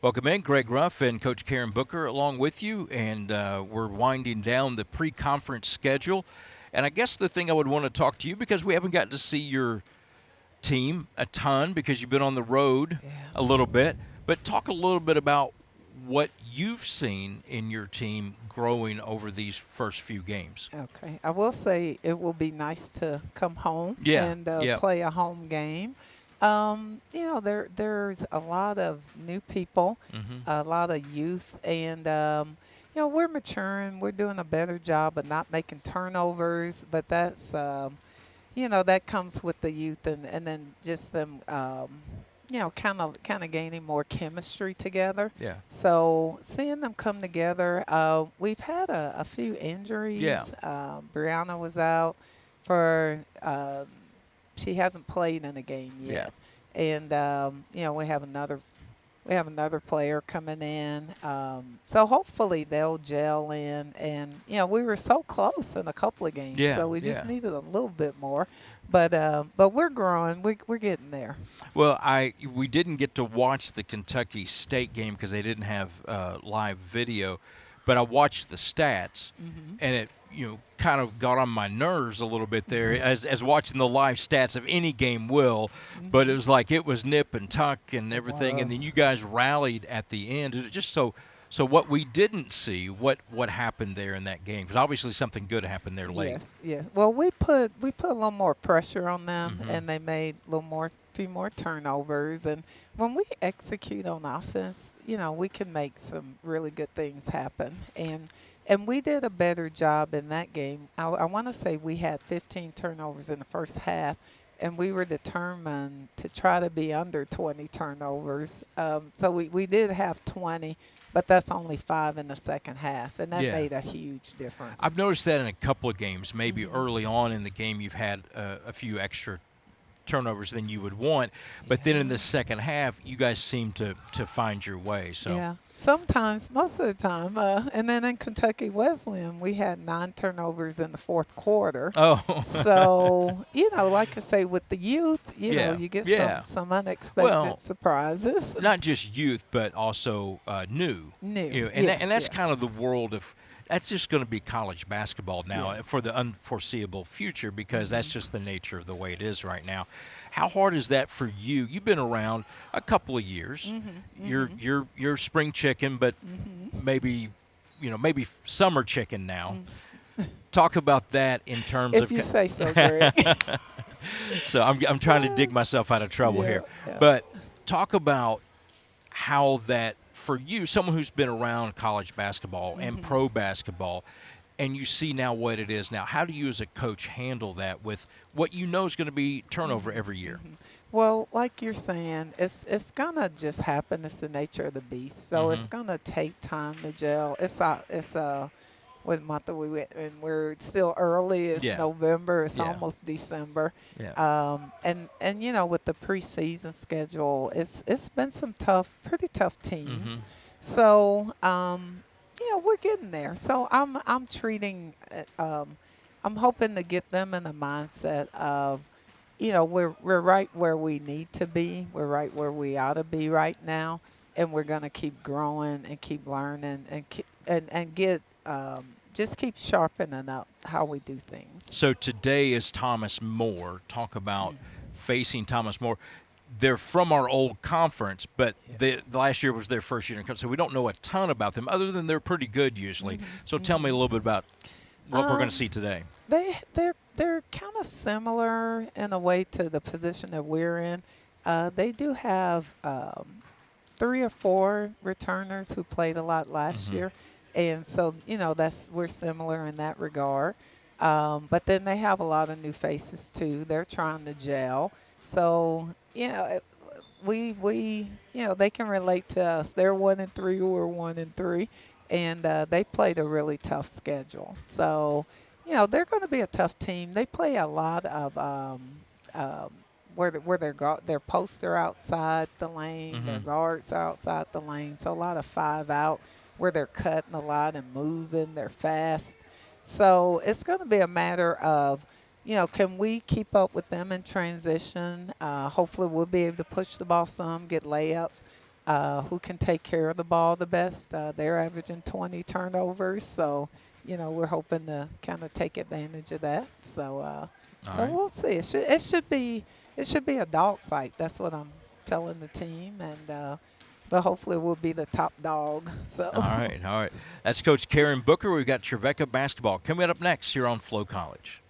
Welcome in, Greg Ruff and Coach Karen Booker along with you, and we're winding down the pre-conference schedule. And I guess the thing I would want to talk to you, because we haven't gotten to see your team a ton because you've been on the road a Yeah. little bit, but talk a little bit about what you've seen in your team growing over these first few games. Okay. I will say it will be nice to come home Yeah, and yeah. play a home game. There's a lot of new people, Hmm. a lot of youth, and we're maturing. We're doing a better job of not making turnovers, but that's that comes with the youth and then just them kind of gaining more chemistry together. Yeah, So seeing them come together, we've had a few yeah, injuries. Brianna was out for she hasn't played in a game yeah. yet, and we have another player coming in. So hopefully they'll gel in. And, we were so close in a couple of games, Yeah, so we just yeah. needed a little bit more. But we're growing. We're getting there. Well, we didn't get to watch the Kentucky State game because they didn't have live video, but I watched the stats, Hmm. and it kind of got on my nerves a little bit there as watching the live stats of any game will. But it Hmm. was like it was nip and tuck and It everything, and then was. you guys rallied at the end. And it just so what we didn't see, what happened there in that game, because obviously something good happened there late. Yes, yes. Well, we put a little more pressure on them, Hmm. and they made a little more, few more turnovers. And when we execute on offense, we can make some really good things happen. And we did a better job in that game. I want to say we had 15 turnovers in the first half, and we were determined to try to be under 20 turnovers. So we did have 20, but that's only 5 in the second half, and that Yeah. made a huge difference. I've noticed that in a couple of games. Maybe Hmm. early on in the game, you've had a few extra turnovers than you would want, but then in Yeah. the second half, you guys seem to find your way. So, Yeah. Sometimes, most of the time. And then in Kentucky Wesleyan, we had 9 turnovers in the fourth quarter. oh, So, like I say, with the youth, yeah, you get some, yeah. some unexpected Well, surprises. not just youth, but also new. New. And Yes, that's yes. kind of the world of. That's just going to be college basketball now Yes. for the unforeseeable future because that's Hmm. just the nature of the way it is right now. How hard is that for you? You've been around a couple of years. Hmm. Hmm. You're spring chicken, but Hmm. maybe maybe summer chicken now. Talk about that in terms If of. you say so, Greg. So I'm trying to dig myself out of trouble Yeah, here, yeah. but talk about how that for you, someone who's been around college basketball and Hmm. pro basketball, and you see now what it is now. How do you as a coach handle that with what you know is going to be turnover Hmm. every year? Hmm. Well, like you're saying, it's gonna just happen. It's the nature of the beast. So Hmm. it's gonna take time to gel. It's what month are we with? And we're still early. It's Yeah, November. It's yeah, almost December. yeah. And with the preseason schedule, it's been some pretty tough Hmm. teams. So we're getting there. So I'm treating it, I'm hoping to get them in the mindset of, we're right where we need to be. We're right where we ought to be right now, and we're gonna keep growing and keep learning and get just keep sharpening up how we do things. So today is Thomas More. Talk about facing Thomas More. They're from our old conference, but Yes. the last year was their first year in conference, so we don't know a ton about them other than they're pretty good usually. Hmm. So tell me a Hmm. little bit about what we're going to Um, see today. they're kind of similar in a way to the position that we're in. They do have 3 or 4 returners who played a lot last Hmm. year, and so that's we're similar in that regard. But then they have a lot of new faces too. They're trying to gel, so they can relate to us. They're 1-3, we're 1-3, and they played a really tough schedule. So they're going to be a tough team. They play a lot of um, where their posts are outside the lane, their Hmm. guards are outside the lane. So a lot of 5 out where they're cutting a lot and moving. They're fast. So it's going to be a matter of, can we keep up with them in transition? Hopefully we'll be able to push the ball some, get layups. who can take care of the ball the best. They're averaging 20 turnovers, so we're hoping to kind of take advantage of that. So All so right. we'll see. It should be a dog fight. That's what I'm telling the team, and but hopefully we'll be the top dog. So. All right. All right. That's Coach Karen Booker. We've got Trevecca basketball coming up next here on Flow College.